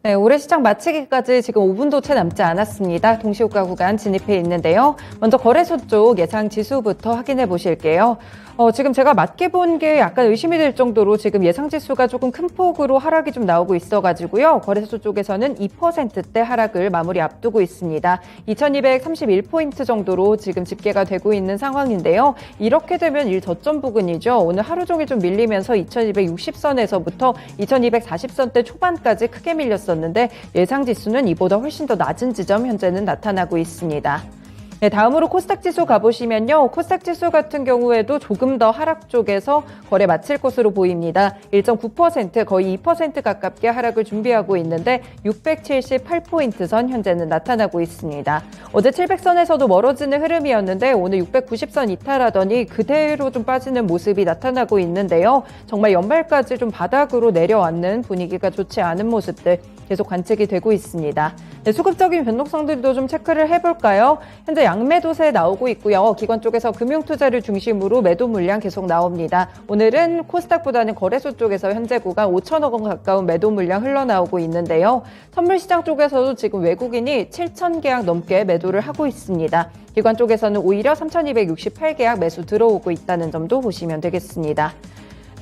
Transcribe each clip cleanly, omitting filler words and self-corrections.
네, 올해 시장 마치기까지 지금 5분도 채 남지 않았습니다. 동시효과 구간 진입해 있는데요. 먼저 거래소 쪽 예상 지수부터 확인해 보실게요. 지금 제가 맞게 본 게 약간 의심이 될 정도로 지금 예상 지수가 조금 큰 폭으로 하락이 좀 나오고 있어가지고요. 거래소 쪽에서는 2%대 하락을 마무리 앞두고 있습니다. 2231포인트 정도로 지금 집계가 되고 있는 상황인데요. 이렇게 되면 일저점 부근이죠. 오늘 하루 종일 좀 밀리면서 2260선에서부터 2240선대 초반까지 크게 밀렸었는데 예상 지수는 이보다 훨씬 더 낮은 지점 현재는 나타나고 있습니다. 네, 다음으로 코스닥 지수 가보시면요. 코스닥 지수 같은 경우에도 조금 더 하락 쪽에서 거래 마칠 것으로 보입니다. 1.9% 거의 2% 가깝게 하락을 준비하고 있는데 678포인트 선 현재는 나타나고 있습니다. 어제 700선에서도 멀어지는 흐름이었는데 오늘 690선 이탈하더니 그대로 좀 빠지는 모습이 나타나고 있는데요. 정말 연말까지 좀 바닥으로 내려앉는 분위기가 좋지 않은 모습들 계속 관측이 되고 있습니다. 네, 수급적인 변동성들도 좀 체크를 해볼까요? 현재 양매도세 나오고 있고요. 기관 쪽에서 금융투자를 중심으로 매도 물량 계속 나옵니다. 오늘은 코스닥보다는 거래소 쪽에서 현재 구간 5천억 원 가까운 매도 물량 흘러나오고 있는데요. 선물시장 쪽에서도 지금 외국인이 7,000계약 넘게 매도를 하고 있습니다. 기관 쪽에서는 오히려 3,268계약 매수 들어오고 있다는 점도 보시면 되겠습니다.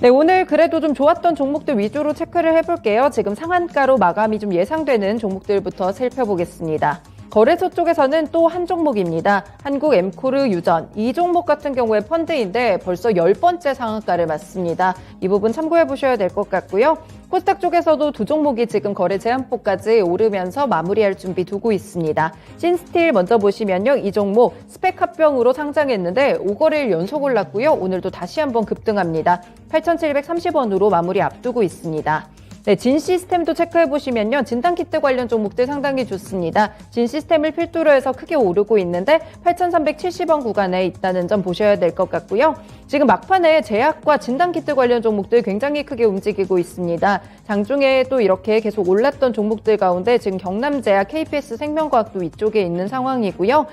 네, 오늘 그래도 좀 좋았던 종목들 위주로 체크를 해볼게요. 지금 상한가로 마감이 좀 예상되는 종목들부터 살펴보겠습니다. 거래소 쪽에서는 또 한 종목입니다. 한국 엠코르 유전. 이 종목 같은 경우에 펀드인데 벌써 10번째 상한가를 맞습니다. 이 부분 참고해 보셔야 될 것 같고요. 코스닥 쪽에서도 두 종목이 지금 거래 제한폭까지 오르면서 마무리할 준비 두고 있습니다. 신스틸 먼저 보시면요. 이 종목 스펙 합병으로 상장했는데 5거래일 연속 올랐고요. 오늘도 다시 한번 급등합니다. 8,730원으로 마무리 앞두고 있습니다. 네, 진 시스템도 체크해보시면요. 진단키트 관련 종목들 상당히 좋습니다. 진 시스템을 필두로 해서 크게 오르고 있는데 8,370원 구간에 있다는 점 보셔야 될 것 같고요. 지금 막판에 제약과 진단키트 관련 종목들 굉장히 크게 움직이고 있습니다. 장중에 또 이렇게 계속 올랐던 종목들 가운데 지금 경남제약, KPS 생명과학도 이쪽에 있는 상황이고요.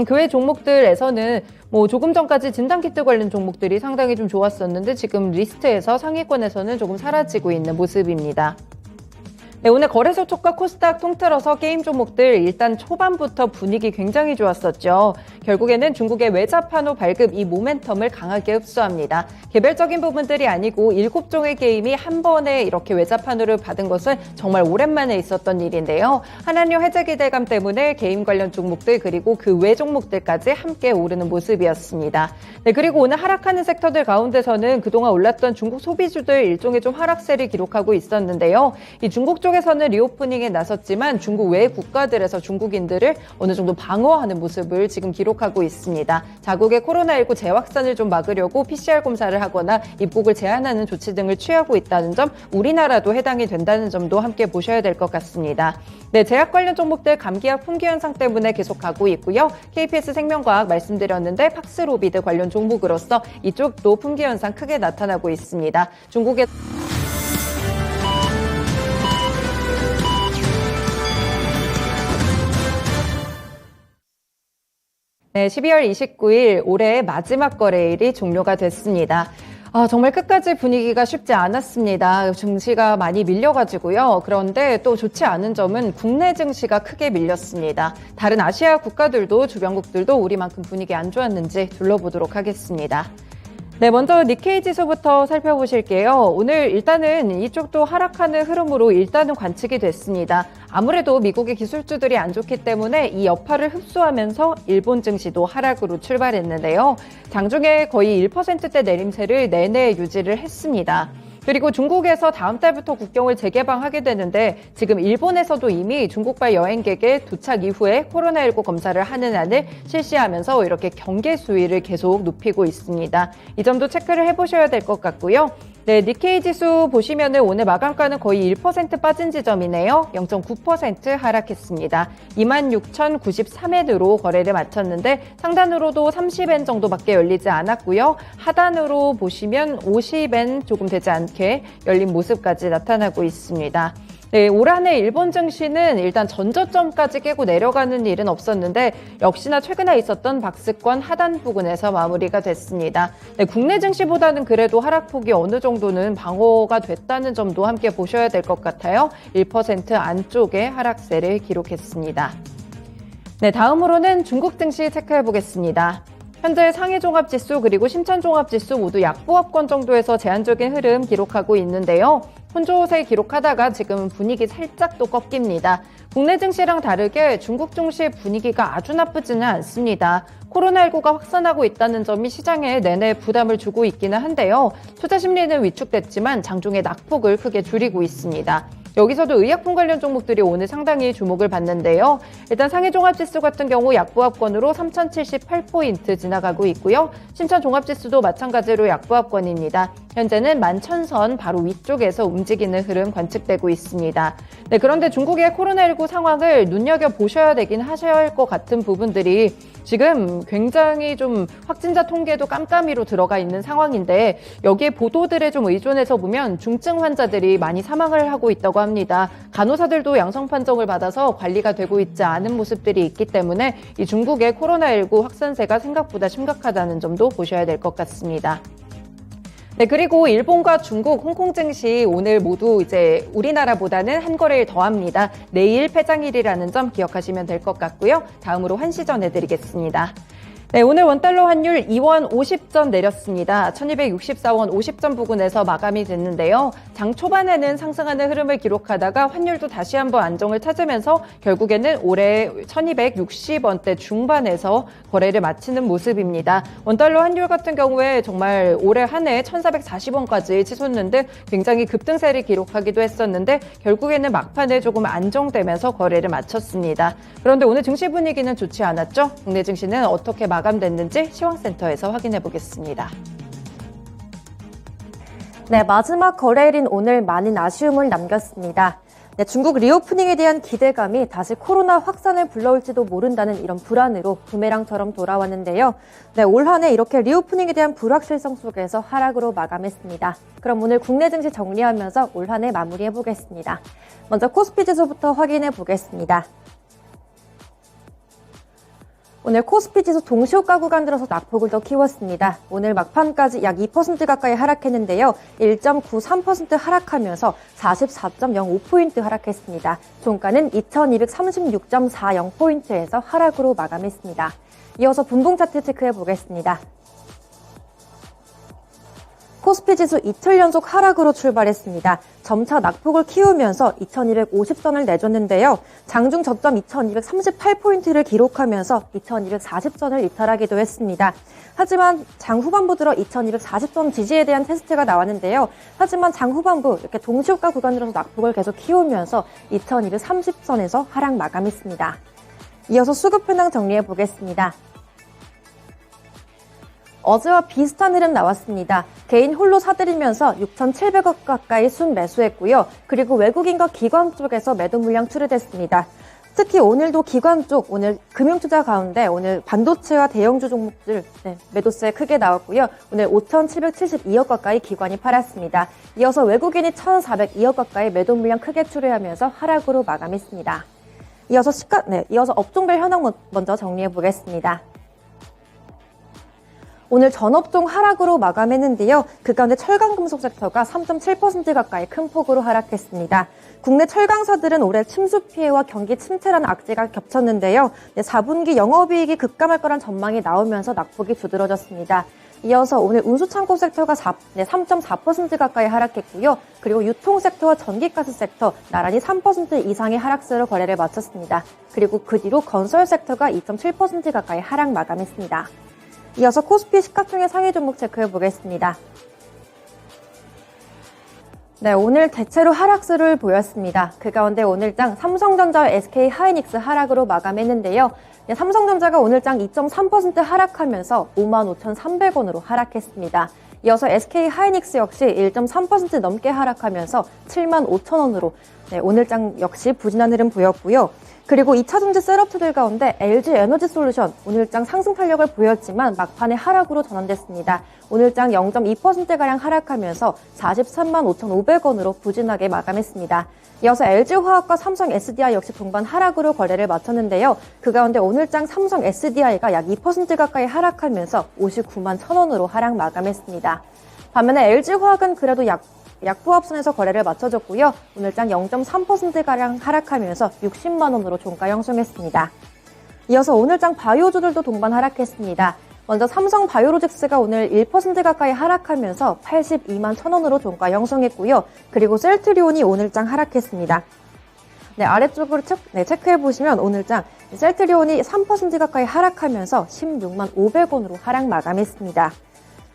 그 외 종목들에서는 조금 전까지 진단키트 관련 종목들이 상당히 좀 좋았었는데 지금 리스트에서 상위권에서는 조금 사라지고 있는 모습입니다. 네, 오늘 거래소 쪽과 코스닥 통틀어서 게임 종목들 일단 초반부터 분위기 굉장히 좋았었죠. 결국에는 중국의 외자 판호 발급 이 모멘텀을 강하게 흡수합니다. 개별적인 부분들이 아니고 7종의 게임이 한 번에 이렇게 외자 판호를 받은 것은 정말 오랜만에 있었던 일인데요. 한한령 해제 기대감 때문에 게임 관련 종목들 그리고 그 외 종목들까지 함께 오르는 모습이었습니다. 네, 그리고 오늘 하락하는 섹터들 가운데서는 그동안 올랐던 중국 소비주들 일종의 좀 하락세를 기록하고 있었는데요. 이 중국 쪽에서는 리오프닝에 나섰지만 중국 외 국가들에서 중국인들을 어느 정도 방어하는 모습을 지금 기록하고 있습니다. 자국의 코로나19 재확산을 좀 막으려고 PCR 검사를 하거나 입국을 제한하는 조치 등을 취하고 있다는 점, 우리나라도 해당이 된다는 점도 함께 보셔야 될 것 같습니다. 네, 제약 관련 종목들 감기약 품귀 현상 때문에 계속 가고 있고요. KPS 생명과학 말씀드렸는데 팍스로비드 관련 종목으로서 이쪽도 품귀 현상 크게 나타나고 있습니다. 중국의 네, 12월 29일 올해의 마지막 거래일이 종료가 됐습니다. 정말 끝까지 분위기가 쉽지 않았습니다. 증시가 많이 밀려가지고요. 그런데 또 좋지 않은 점은 국내 증시가 크게 밀렸습니다. 다른 아시아 국가들도 주변국들도 우리만큼 분위기 안 좋았는지 둘러보도록 하겠습니다. 네, 먼저 니케이 지수부터 살펴보실게요. 오늘 일단은 이쪽도 하락하는 흐름으로 일단은 관측이 됐습니다. 아무래도 미국의 기술주들이 안 좋기 때문에 이 여파를 흡수하면서 일본 증시도 하락으로 출발했는데요. 장중에 거의 1%대 내림세를 내내 유지를 했습니다. 그리고 중국에서 다음 달부터 국경을 재개방하게 되는데 지금 일본에서도 이미 중국발 여행객의 도착 이후에 코로나19 검사를 하는 안을 실시하면서 이렇게 경계 수위를 계속 높이고 있습니다. 이 점도 체크를 해보셔야 될 것 같고요. 네, 니케이 지수 보시면은 오늘 마감가는 거의 1% 빠진 지점이네요. 0.9% 하락했습니다. 26,093엔으로 거래를 마쳤는데 상단으로도 30엔 정도밖에 열리지 않았고요. 하단으로 보시면 50엔 조금 되지 않게 열린 모습까지 나타나고 있습니다. 네, 올 한 해 일본 증시는 일단 전저점까지 깨고 내려가는 일은 없었는데 역시나 최근에 있었던 박스권 하단 부근에서 마무리가 됐습니다. 네, 국내 증시보다는 그래도 하락폭이 어느 정도는 방어가 됐다는 점도 함께 보셔야 될 것 같아요. 1% 안쪽의 하락세를 기록했습니다. 네, 다음으로는 중국 증시 체크해 보겠습니다. 현재 상해종합지수 그리고 심천종합지수 모두 약보합권 정도에서 제한적인 흐름 기록하고 있는데요. 혼조세 기록하다가 지금 분위기 살짝 또 꺾입니다. 국내 증시랑 다르게 중국 증시 분위기가 아주 나쁘지는 않습니다. 코로나19가 확산하고 있다는 점이 시장에 내내 부담을 주고 있기는 한데요. 투자 심리는 위축됐지만 장중에 낙폭을 크게 줄이고 있습니다. 여기서도 의약품 관련 종목들이 오늘 상당히 주목을 받는데요. 일단 상해종합지수 같은 경우 약보합권으로 3078포인트 지나가고 있고요. 신천종합지수도 마찬가지로 약보합권입니다. 현재는 11,000선 바로 위쪽에서 움직이는 흐름 관측되고 있습니다. 네, 그런데 중국의 코로나19 상황을 눈여겨보셔야 되긴 하셔야 할 것 같은 부분들이 지금 굉장히 좀 확진자 통계도 깜깜이로 들어가 있는 상황인데 여기에 보도들에 좀 의존해서 보면 중증 환자들이 많이 사망을 하고 있다고 합니다. 간호사들도 양성 판정을 받아서 관리가 되고 있지 않은 모습들이 있기 때문에 이 중국의 코로나19 확산세가 생각보다 심각하다는 점도 보셔야 될 것 같습니다. 네, 그리고 일본과 중국, 홍콩 증시 오늘 모두 이제 우리나라보다는 한 거래일 더 합니다. 내일 폐장일이라는 점 기억하시면 될 것 같고요. 다음으로 환시 전해드리겠습니다. 네, 오늘 원달러 환율 2원 50전 내렸습니다. 1264원 50전 부근에서 마감이 됐는데요. 장 초반에는 상승하는 흐름을 기록하다가 환율도 다시 한번 안정을 찾으면서 결국에는 올해 1260원대 중반에서 거래를 마치는 모습입니다. 원달러 환율 같은 경우에 정말 올해 한 해 1440원까지 치솟는데 굉장히 급등세를 기록하기도 했었는데 결국에는 막판에 조금 안정되면서 거래를 마쳤습니다. 그런데 오늘 증시 분위기는 좋지 않았죠? 국내 증시는 어떻게 마감됐는지 시황센터에서 확인해 보겠습니다. 네, 마지막 거래일인 오늘 많은 아쉬움을 남겼습니다. 네, 중국 리오프닝에 대한 기대감이 다시 코로나 확산을 불러올지도 모른다는 이런 불안으로 부메랑처럼 돌아왔는데요. 네, 올 한 해 이렇게 리오프닝에 대한 불확실성 속에서 하락으로 마감했습니다. 그럼 오늘 국내 증시 정리하면서 올 한 해 마무리해 보겠습니다. 먼저 코스피 지수부터 확인해 보겠습니다. 오늘 코스피 지수 동시호가 구간 들어서 낙폭을 더 키웠습니다. 오늘 막판까지 약 2% 가까이 하락했는데요. 1.93% 하락하면서 44.05포인트 하락했습니다. 종가는 2236.40포인트에서 하락으로 마감했습니다. 이어서 분봉 차트 체크해 보겠습니다. 코스피 지수 이틀 연속 하락으로 출발했습니다. 점차 낙폭을 키우면서 2250선을 내줬는데요. 장중 저점 2238포인트를 기록하면서 2240선을 이탈하기도 했습니다. 하지만 장 후반부 들어 2240선 지지에 대한 테스트가 나왔는데요. 하지만 장 후반부 이렇게 동시호가 구간으로서 낙폭을 계속 키우면서 2230선에서 하락 마감했습니다. 이어서 수급 현황 정리해 보겠습니다. 어제와 비슷한 흐름 나왔습니다. 개인 홀로 사들이면서 6,700억 가까이 순매수했고요. 그리고 외국인과 기관 쪽에서 매도 물량 출회됐습니다. 특히 오늘도 기관 쪽, 오늘 금융투자 가운데 오늘 반도체와 대형주 종목들 매도세 크게 나왔고요. 오늘 5,772억 가까이 기관이 팔았습니다. 이어서 외국인이 1,402억 가까이 매도 물량 크게 출회하면서 하락으로 마감했습니다. 이어서 업종별 현황 먼저 정리해 보겠습니다. 오늘 전업종 하락으로 마감했는데요. 그 가운데 철강금속 섹터가 3.7% 가까이 큰 폭으로 하락했습니다. 국내 철강사들은 올해 침수 피해와 경기 침체라는 악재가 겹쳤는데요. 4분기 영업이익이 급감할 거란 전망이 나오면서 낙폭이 두드러졌습니다. 이어서 오늘 운수창고 섹터가 3.4% 가까이 하락했고요. 그리고 유통 섹터와 전기가스 섹터 나란히 3% 이상의 하락세로 거래를 마쳤습니다. 그리고 그 뒤로 건설 섹터가 2.7% 가까이 하락 마감했습니다. 이어서 코스피 시가총액 상위 종목 체크해 보겠습니다. 네, 오늘 대체로 하락세를 보였습니다. 그 가운데 오늘장 삼성전자와 SK하이닉스 하락으로 마감했는데요. 네, 삼성전자가 오늘장 2.3% 하락하면서 55,300원으로 하락했습니다. 이어서 SK하이닉스 역시 1.3% 넘게 하락하면서 75,000원으로 네, 오늘장 역시 부진한 흐름 보였고요. 그리고 2차전지 셋업주들 가운데 LG 에너지솔루션 오늘장 상승 탄력을 보였지만 막판에 하락으로 전환됐습니다. 오늘장 0.2%가량 하락하면서 43만 5,500원으로 부진하게 마감했습니다. 이어서 LG화학과 삼성 SDI 역시 동반 하락으로 거래를 마쳤는데요. 그 가운데 오늘장 삼성 SDI가 약 2% 가까이 하락하면서 59만 1,000원으로 하락 마감했습니다. 반면에 LG화학은 그래도 약보합선에서 거래를 마쳐줬고요. 오늘장 0.3%가량 하락하면서 60만 원으로 종가 형성했습니다. 이어서 오늘장 바이오주들도 동반 하락했습니다. 먼저 삼성 바이오로직스가 오늘 1% 가까이 하락하면서 82만 1,000원으로 종가 형성했고요. 그리고 셀트리온이 오늘장 하락했습니다. 네, 아래쪽으로 체크해보시면 오늘장 셀트리온이 3% 가까이 하락하면서 16만 500원으로 하락 마감했습니다.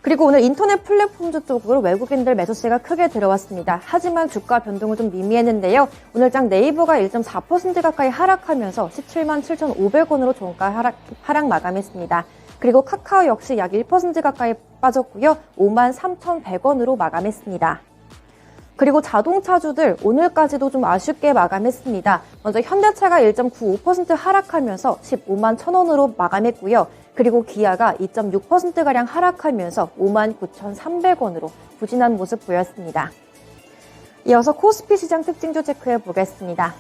그리고 오늘 인터넷 플랫폼주 쪽으로 외국인들 매수세가 크게 들어왔습니다. 하지만 주가 변동은 좀 미미했는데요. 오늘장 네이버가 1.4% 가까이 하락하면서 17만 7,500원으로 종가 하락 마감했습니다. 그리고 카카오 역시 약 1% 가까이 빠졌고요. 5만 3,100원으로 마감했습니다. 그리고 자동차주들 오늘까지도 좀 아쉽게 마감했습니다. 먼저 현대차가 1.95% 하락하면서 15만 1,000원으로 마감했고요. 그리고 기아가 2.6%가량 하락하면서 5만 9,300원으로 부진한 모습 보였습니다. 이어서 코스피 시장 특징주 체크해 보겠습니다.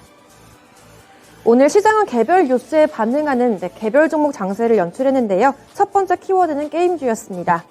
오늘 시장은 개별 뉴스에 반응하는 개별 종목 장세를 연출했는데요. 첫 번째 키워드는 게임주였습니다.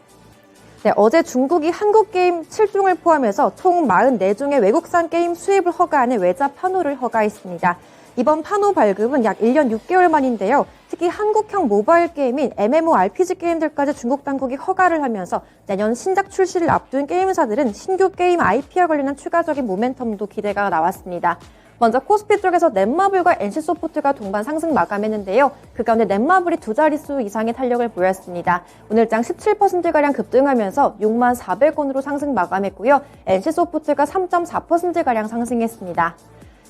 네, 어제 중국이 한국 게임 7종을 포함해서 총 44종의 외국산 게임 수입을 허가하는 외자 판호를 허가했습니다. 이번 판호 발급은 약 1년 6개월 만인데요. 특히 한국형 모바일 게임인 MMORPG 게임들까지 중국 당국이 허가를 하면서 내년 신작 출시를 앞둔 게임사들은 신규 게임 IP와 관련한 추가적인 모멘텀도 기대가 나왔습니다. 먼저 코스피 쪽에서 넷마블과 NC소프트가 동반 상승 마감했는데요. 그 가운데 넷마블이 두 자릿수 이상의 탄력을 보였습니다. 오늘장 17%가량 급등하면서 6만 400원으로 상승 마감했고요. NC소프트가 3.4%가량 상승했습니다.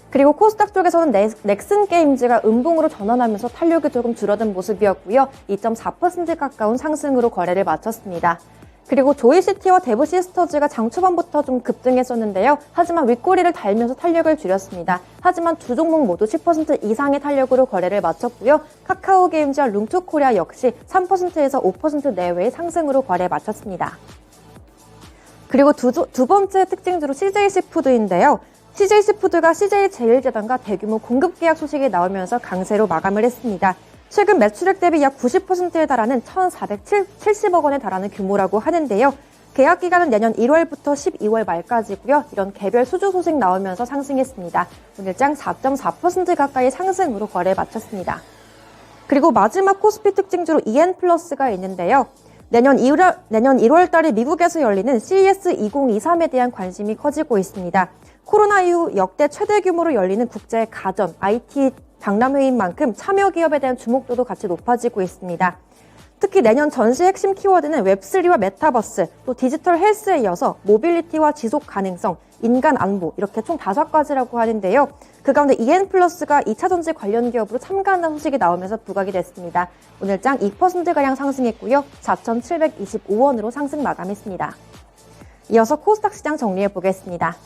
그리고 코스닥 쪽에서는 넥슨 게임즈가 음봉으로 전환하면서 탄력이 조금 줄어든 모습이었고요. 2.4% 가까운 상승으로 거래를 마쳤습니다. 그리고 조이시티와 데브시스터즈가 장 초반부터 좀 급등했었는데요. 하지만 윗꼬리를 달면서 탄력을 줄였습니다. 하지만 두 종목 모두 10% 이상의 탄력으로 거래를 마쳤고요. 카카오게임즈와 룸투코리아 역시 3%에서 5% 내외의 상승으로 거래 마쳤습니다. 그리고 두 번째 특징주로 CJ시푸드인데요. CJ시푸드가 CJ제일제당과 대규모 공급 계약 소식이 나오면서 강세로 마감을 했습니다. 최근 매출액 대비 약 90%에 달하는 1,470억 원에 달하는 규모라고 하는데요. 계약 기간은 내년 1월부터 12월 말까지고요. 이런 개별 수주 소식 나오면서 상승했습니다. 오늘장 4.4% 가까이 상승으로 거래 마쳤습니다. 그리고 마지막 코스피 특징주로 EN플러스가 있는데요. 내년 1월 달에 미국에서 열리는 CES 2023에 대한 관심이 커지고 있습니다. 코로나 이후 역대 최대 규모로 열리는 국제 가전, IT 박람회인 만큼 참여 기업에 대한 주목도도 같이 높아지고 있습니다. 특히 내년 전시 핵심 키워드는 웹3와 메타버스, 또 디지털 헬스에 이어서 모빌리티와 지속 가능성, 인간 안보 이렇게 총 5가지라고 하는데요. 그 가운데 EN플러스가 2차전지 관련 기업으로 참가한다는 소식이 나오면서 부각이 됐습니다. 오늘장 2%가량 상승했고요. 4,725원으로 상승 마감했습니다. 이어서 코스닥 시장 정리해 보겠습니다.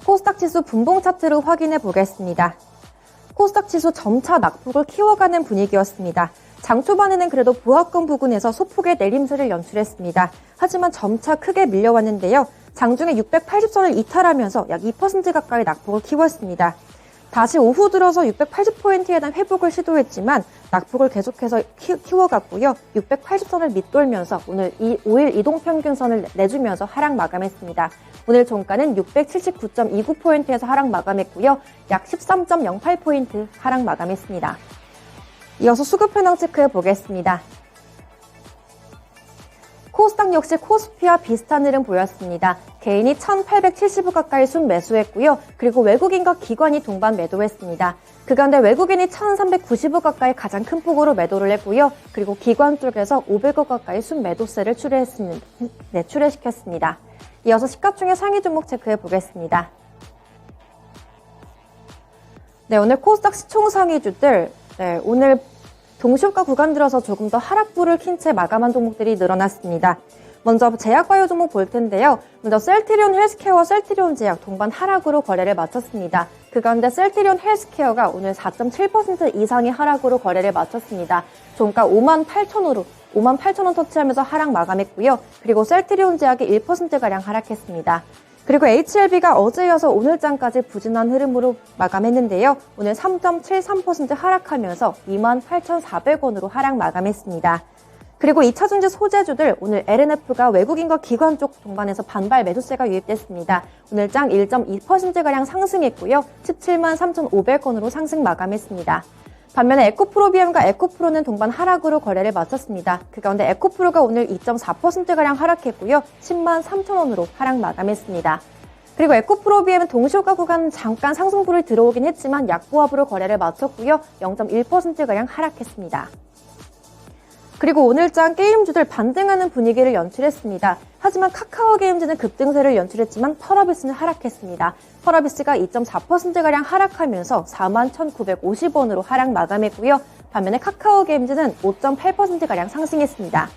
코스닥 지수 분봉 차트로 확인해 보겠습니다. 코스닥 지수 점차 낙폭을 키워가는 분위기였습니다. 장 초반에는 그래도 보합권 부근에서 소폭의 내림세를 연출했습니다. 하지만 점차 크게 밀려왔는데요. 장중에 680선을 이탈하면서 약 2% 가까이 낙폭을 키웠습니다. 다시 오후 들어서 680포인트에 대한 회복을 시도했지만 낙폭을 계속해서 키워갔고요. 680선을 밑돌면서 오늘 5일 이동평균선을 내주면서 하락 마감했습니다. 오늘 종가는 679.29포인트에서 하락 마감했고요. 약 13.08포인트 하락 마감했습니다. 이어서 수급 현황 체크해 보겠습니다. 코스닥 역시 코스피와 비슷한 흐름 보였습니다. 개인이 1,870억 가까이 순매수했고요. 그리고 외국인과 기관이 동반 매도했습니다. 그 가운데 외국인이 1,390억 가까이 가장 큰 폭으로 매도를 했고요. 그리고 기관 쪽에서 500억 가까이 순매도세를 출회시켰습니다. 이어서 시가총액 상위 종목 체크해 보겠습니다. 네, 오늘 코스닥 시총 상위주들, 오늘 동시효과 구간 들어서 조금 더 하락부를 킨 채 마감한 종목들이 늘어났습니다. 먼저 제약바이오 종목 볼 텐데요. 먼저 셀트리온 헬스케어와 셀트리온 제약 동반 하락으로 거래를 마쳤습니다. 그 가운데 셀트리온 헬스케어가 오늘 4.7% 이상의 하락으로 거래를 마쳤습니다. 종가 58,000원 터치하면서 하락 마감했고요. 그리고 셀트리온 제약이 1%가량 하락했습니다. 그리고 HLB가 어제 이어서 오늘장까지 부진한 흐름으로 마감했는데요. 오늘 3.73% 하락하면서 28,400원으로 하락 마감했습니다. 그리고 2차전지 소재주들 오늘 LNF가 외국인과 기관 쪽 동반해서 반발 매수세가 유입됐습니다. 오늘 장 1.2%가량 상승했고요. 17만 3,500원으로 상승 마감했습니다. 반면에 에코프로비엠과 에코프로는 동반 하락으로 거래를 마쳤습니다. 그 가운데 에코프로가 오늘 2.4%가량 하락했고요. 10만 3,000원으로 하락 마감했습니다. 그리고 에코프로비엠은 동시효과 구간 잠깐 상승분이 들어오긴 했지만 약보합으로 거래를 마쳤고요. 0.1%가량 하락했습니다. 그리고 오늘장 게임주들 반등하는 분위기를 연출했습니다. 하지만 카카오게임즈는 급등세를 연출했지만 펄어비스는 하락했습니다. 펄어비스가 2.4%가량 하락하면서 41,950원으로 하락 마감했고요. 반면에 카카오게임즈는 5.8%가량 상승했습니다.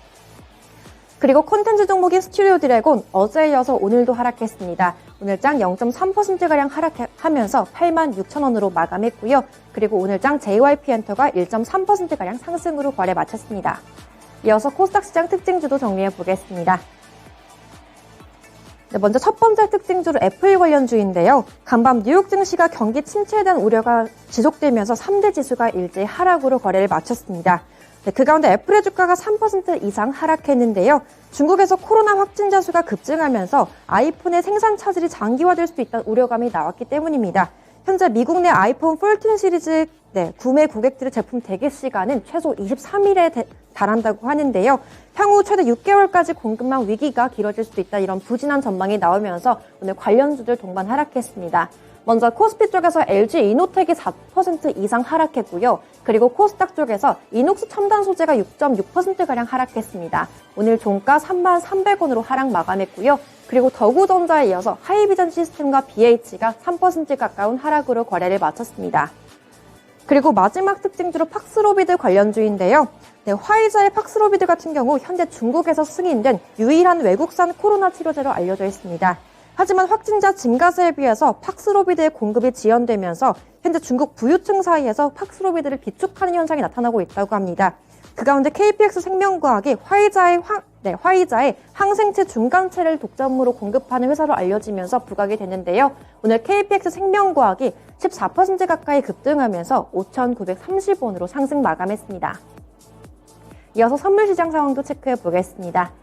그리고 콘텐츠 종목인 스튜디오 드래곤 어제에 이어서 오늘도 하락했습니다. 오늘장 0.3%가량 하락하면서 86,000원으로 마감했고요. 그리고 오늘장 JYP엔터가 1.3%가량 상승으로 거래 마쳤습니다. 이어서 코스닥 시장 특징주도 정리해 보겠습니다. 먼저 첫 번째 특징주로 애플 관련주인데요. 간밤 뉴욕 증시가 경기 침체에 대한 우려가 지속되면서 3대 지수가 일제히 하락으로 거래를 마쳤습니다. 그 가운데 애플의 주가가 3% 이상 하락했는데요. 중국에서 코로나 확진자 수가 급증하면서 아이폰의 생산 차질이 장기화될 수도 있다는 우려감이 나왔기 때문입니다. 현재 미국 내 아이폰 14 시리즈 구매 고객들의 제품 대기 시간은 최소 23일에 달한다고 하는데요. 향후 최대 6개월까지 공급망 위기가 길어질 수도 있다 이런 부진한 전망이 나오면서 오늘 관련주들 동반 하락했습니다. 먼저 코스피 쪽에서 LG 이노텍이 4% 이상 하락했고요. 그리고 코스닥 쪽에서 이녹스 첨단 소재가 6.6%가량 하락했습니다. 오늘 종가 33,300원으로 하락 마감했고요. 그리고 더구전자에 이어서 하이비전 시스템과 BH가 3% 가까운 하락으로 거래를 마쳤습니다. 그리고 마지막 특징주로 팍스로비드 관련주인데요. 화이자의 팍스로비드 같은 경우 현재 중국에서 승인된 유일한 외국산 코로나 치료제로 알려져 있습니다. 하지만 확진자 증가세에 비해서 팍스로비드의 공급이 지연되면서 현재 중국 부유층 사이에서 팍스로비드를 비축하는 현상이 나타나고 있다고 합니다. 그 가운데 KPX 생명과학이 화이자의 항생체 중간체를 독점으로 공급하는 회사로 알려지면서 부각이 됐는데요. 오늘 KPX 생명과학이 14% 가까이 급등하면서 5,930원으로 상승 마감했습니다. 이어서 선물시장 상황도 체크해 보겠습니다.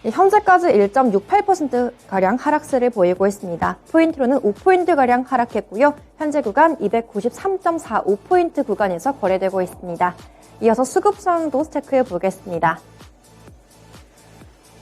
현재까지 1.68%가량 하락세를 보이고 있습니다. 포인트로는 5포인트가량 하락했고요. 현재 구간 293.45포인트 구간에서 거래되고 있습니다. 이어서 수급 상황도 체크해 보겠습니다.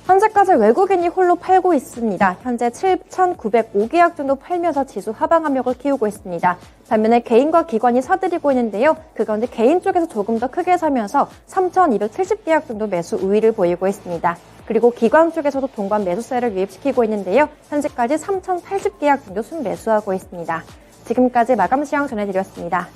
현재까지 외국인이 홀로 팔고 있습니다. 현재 7,905계약 정도 팔면서 지수 하방 압력을 키우고 있습니다. 반면에 개인과 기관이 사들이고 있는데요. 그 가운데 개인 쪽에서 조금 더 크게 사면서 3,270계약 정도 매수 우위를 보이고 있습니다. 그리고 기관 쪽에서도 동반 매수세를 유입시키고 있는데요. 현재까지 3,080계약 정도 순매수하고 있습니다. 지금까지 마감 시황 전해드렸습니다.